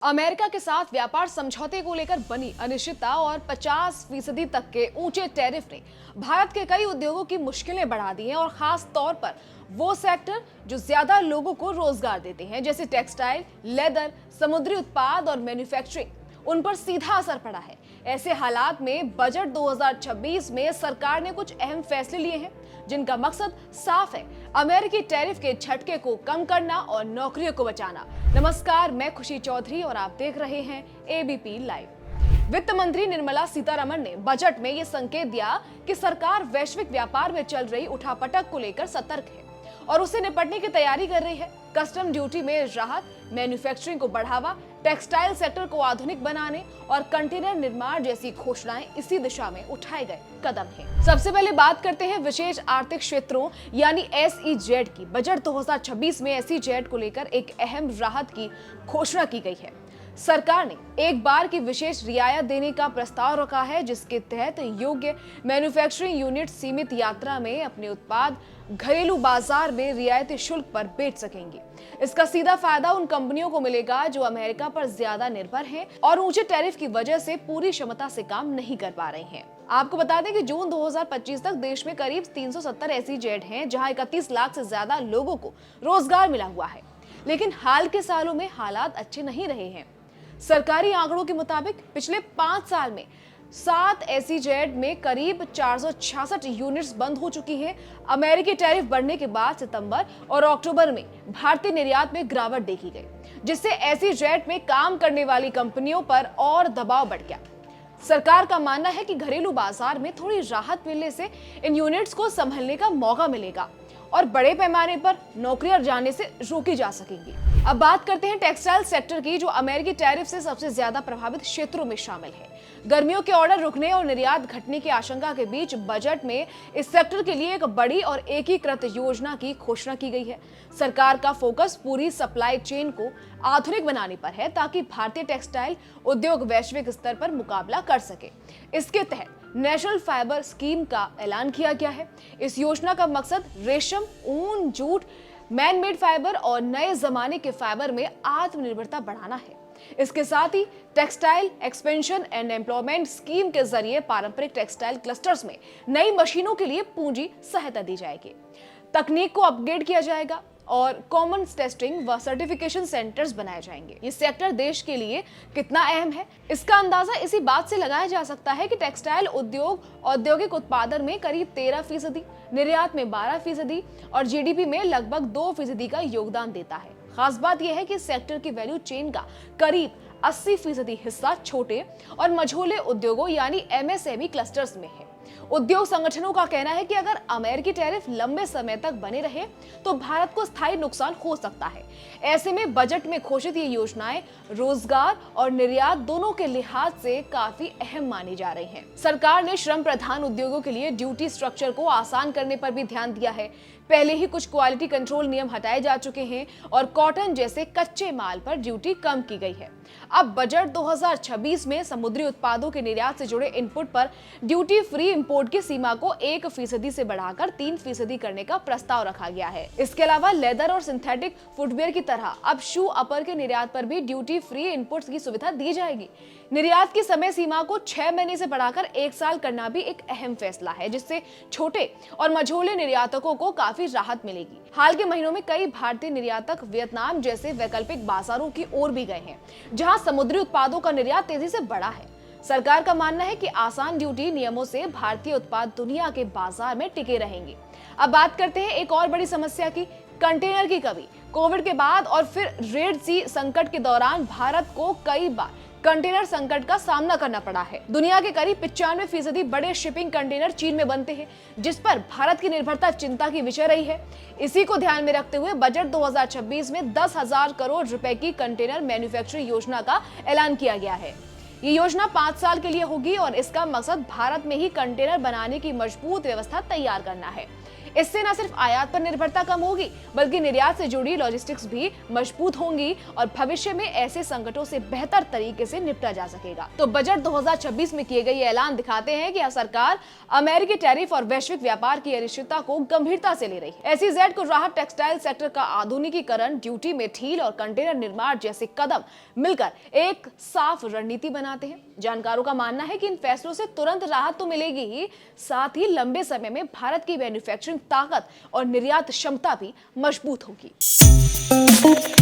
America के साथ व्यापार समझौते को लेकर बनी अनिश्चितता और 50% तक के ऊंचे टैरिफ ने भारत के कई उद्योगों की मुश्किलें बढ़ा दी हैं और खास तौर पर वो सेक्टर जो ज्यादा लोगों को रोजगार देते हैं, जैसे टेक्सटाइल, लेदर, समुद्री उत्पाद और मैन्युफैक्चरिंग, उन पर सीधा असर पड़ा है। ऐसे हालात में बजट 2026 में सरकार ने कुछ अहम फैसले लिए हैं जिनका मकसद साफ है, अमेरिकी टैरिफ के झटके को कम करना और नौकरियों को बचाना। नमस्कार, मैं खुशी चौधरी और आप देख रहे हैं एबीपी लाइव। वित्त मंत्री निर्मला सीतारमण ने बजट में ये संकेत दिया कि सरकार वैश्विक व्यापार में चल रही उठापटक को लेकर सतर्क है और उससे निपटने की तैयारी कर रही है। कस्टम ड्यूटी में राहत, मैन्युफैक्चरिंग को बढ़ावा, टेक्सटाइल सेक्टर को आधुनिक बनाने और कंटेनर निर्माण जैसी घोषणाएं इसी दिशा में उठाए गए कदम हैं। सबसे पहले बात करते हैं विशेष आर्थिक क्षेत्रों यानी SEZ की। बजट 2026 में SEZ को लेकर एक अहम राहत की घोषणा की गई है। सरकार ने एक बार की विशेष रियायत देने का प्रस्ताव रखा है, जिसके तहत योग्य मैन्युफैक्चरिंग यूनिट सीमित यात्रा में अपने उत्पाद घरेलू बाजार में रियायती शुल्क पर बेच सकेंगे। इसका सीधा फायदा उन कंपनियों को मिलेगा जो अमेरिका पर ज्यादा निर्भर हैं और ऊंचे टैरिफ की वजह से पूरी क्षमता से काम नहीं कर पा रहे हैं। आपको बता दें कि जून 2025 तक देश में करीब 370 SEZ हैं, जहां 31 लाख से ज्यादा लोगों को रोजगार मिला हुआ है। लेकिन हाल के सालों में हालात अच्छे नहीं रहे हैं। सरकारी आंकड़ों के मुताबिक पिछले 5 साल में 7 SEZ में करीब 466 यूनिट्स बंद हो चुकी हैं। अमेरिकी टैरिफ बढ़ने के बाद सितंबर और अक्टूबर में भारतीय निर्यात में गिरावट देखी गई, जिससे SEZ में काम करने वाली कंपनियों पर और दबाव बढ़ गया। सरकार का मानना है कि घरेलू बाजार में थोड़ी राहत मिलने से इन यूनिट्स को संभलने का मौका मिलेगा और बड़े पैमाने पर नौकरियां जाने से रोकी जा सकेंगी। अब बात करते हैं टेक्सटाइल सेक्टर की, जो अमेरिकी टैरिफ से सबसे ज्यादा प्रभावित क्षेत्रों में शामिल है। गर्मियों के ऑर्डर रुकने और निर्यात घटने की आशंका के बीच बजट में इस सेक्टर के लिए एक बड़ी और एकीकृत योजना की घोषणा की गई है। सरकार का फोकस पूरी सप्लाई चेन को आधुनिक बनाने पर है, ताकि भारतीय टेक्सटाइल उद्योग वैश्विक स्तर पर मुकाबला कर सके। इसके तहत नेशनल फाइबर स्कीम का ऐलान किया गया है। इस योजना का मकसद रेशम, ऊन, जूट, मैन-मेड फाइबर और नए जमाने के फाइबर में आत्मनिर्भरता बढ़ाना है। इसके साथ ही textile expansion and employment scheme के जरिए पारंपरिक टेक्सटाइल क्लस्टर्स में नई मशीनों के लिए पूंजी सहायता दी जाएगी, तकनीक को अपग्रेड किया जाएगा और कॉमन टेस्टिंग व सर्टिफिकेशन सेंटर्स बनाए जाएंगे। ये सेक्टर देश के लिए कितना अहम है, इसका अंदाजा इसी बात से लगाया जा सकता है कि टेक्सटाइल उद्योग औद्योगिक उत्पादन में करीब 13%, निर्यात में 12% और GDP में लगभग 2% का योगदान देता है। खास बात यह है कि सेक्टर की वैल्यू चेन का करीब 80% हिस्सा छोटे और मझोले उद्योगों यानी MSME क्लस्टर्स में है। उद्योग संगठनों का कहना है कि अगर अमेरिकी टैरिफ लंबे समय तक बने रहे तो भारत को स्थायी नुकसान हो सकता है। ऐसे में बजट में घोषित ये योजनाएं रोजगार और निर्यात दोनों के लिहाज से काफी अहम मानी जा रही हैं। सरकार ने श्रम प्रधान उद्योगों के लिए ड्यूटी स्ट्रक्चर को आसान करने पर भी ध्यान दिया है। पहले ही कुछ क्वालिटी कंट्रोल नियम हटाए जा चुके हैं और कॉटन जैसे कच्चे माल पर ड्यूटी कम की गई है। अब बजट 2026 में समुद्री उत्पादों के निर्यात से जुड़े इनपुट पर ड्यूटी फ्री इंपोर्ट की सीमा को 1% से बढ़ाकर 3% करने का प्रस्ताव रखा गया है। इसके अलावा लेदर और सिंथेटिक फुटवेयर की तरह अब शू अपर के निर्यात पर भी ड्यूटी फ्री इनपुट्स की सुविधा दी जाएगी। निर्यात की समय सीमा को 6 महीने से बढ़ाकर 1 साल करना भी एक अहम फैसला है, जिससे छोटे और मझोले निर्यातकों को काफी राहत मिलेगी। हाल के महीनों में कई भारतीय निर्यातक वियतनाम जैसे वैकल्पिक बाजारों की ओर भी गए हैं, जहां समुद्री उत्पादों का निर्यात तेजी से बढ़ा है। सरकार का मानना है कि आसान ड्यूटी नियमों से भारतीय उत्पाद दुनिया के बाजार में टिके रहेंगे। अब बात करते हैं एक और बड़ी समस्या की, कंटेनर की कमी। कोविड के बाद और फिर रेड सी संकट के दौरान भारत को कई बार कंटेनर संकट का सामना करना पड़ा है। दुनिया के करीब 95% बड़े शिपिंग कंटेनर चीन में बनते हैं, जिस पर भारत की निर्भरता चिंता की विषय रही है। इसी को ध्यान में रखते हुए बजट 2026 में 10,000 करोड़ रुपए की कंटेनर मैन्युफैक्चरिंग योजना का ऐलान किया गया है। ये योजना 5 साल के लिए होगी और इसका मकसद भारत में ही कंटेनर बनाने की मजबूत व्यवस्था तैयार करना है। इससे न सिर्फ आयात पर निर्भरता कम होगी बल्कि निर्यात से जुड़ी लॉजिस्टिक्स भी मजबूत होंगी और भविष्य में ऐसे संकटों से बेहतर तरीके से निपटा जा सकेगा। तो बजट 2026 में किए गए ये ऐलान दिखाते हैं कि सरकार अमेरिकी टैरिफ और वैश्विक व्यापार की अनिश्चितता को गंभीरता से ले रही है। SEZ को राहत, टेक्सटाइल सेक्टर का आधुनिकीकरण, ड्यूटी में ढील और कंटेनर निर्माण जैसे कदम मिलकर एक साफ रणनीति बनाते हैं। जानकारों का मानना है कि इन फैसलों से तुरंत राहत तो मिलेगी ही, साथ ही लंबे समय में भारत की मैन्युफैक्चरिंग ताकत और निर्यात क्षमता भी मजबूत होगी।